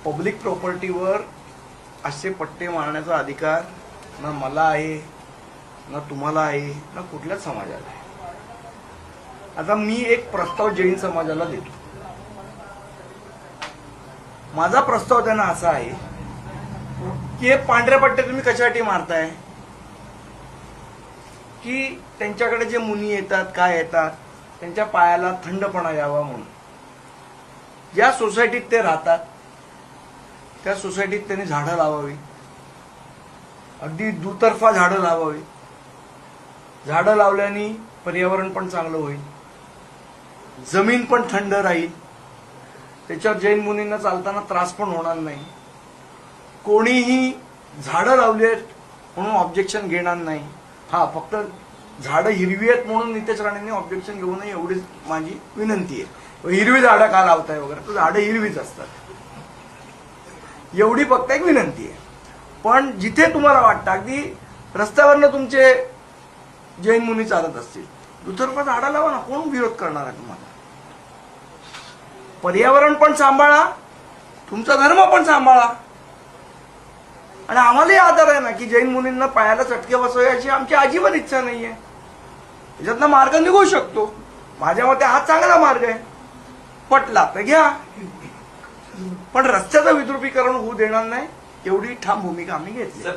Public प्रॉपर्टीवर असे पट्टे मारण्याचा अधिकार ना मला आहे, ना तुम्हाला आहे, ना कुठल्याच समाजाला आहे. आता मी एक प्रस्ताव जैन समाजाला देतो. माझा प्रस्ताव त्यांना असा आहे की हे पांढऱ्या पट्टे तुम्ही कशासाठी मारताय, की त्यांच्याकडे जे मुनी येतात, काय येतात, त्यांच्या पायाला थंडपणा यावा म्हणून. ज्या सोसायटीत ते राहतात त्या सोसायटीत त्यांनी झाडं लावावी, अगदी दुतर्फा झाडं लावावी. झाडं लावल्याने पर्यावरण पण चांगलं होईल, जमीन पण थंड राहील, त्याच्यावर जैन मुनींना चालताना त्रास पण होणार नाही. कोणीही झाडं लावली आहेत म्हणून ऑब्जेक्शन घेणार नाही. हा, फक्त झाडं हिरवी आहेत म्हणून नितेश राणेंनी ऑब्जेक्शन घेऊ नये एवढीच माझी विनंती आहे. हिरवी झाडं का लावताय वगैरे, तर झाडं हिरवीच असतात, एवढी फक्त एक विनंती आहे. पण जिथे तुम्हाला वाटतं, अगदी रस्त्यावरनं तुमचे जैन मुनी चालत असतील, दुतर्फा झाडं लावा ना, कोण विरोध करणार आहे तुम्हाला. पर्यावरण पण सांभाळा, तुमचा धर्म पण सांभाळा. आणि आम्हालाही आदर आहे ना की जैन मुनींना पायाला चटके बसवायची आमची अजिबात इच्छा नाहीये. त्याच्यातनं मार्ग निघू शकतो. माझ्या मते हा चांगला मार्ग आहे, पटला तर घ्या, पण रस्त्याचं विद्रुपीकरण होऊ देणार नाही एवढी ठाम भूमिका आम्ही घेतली.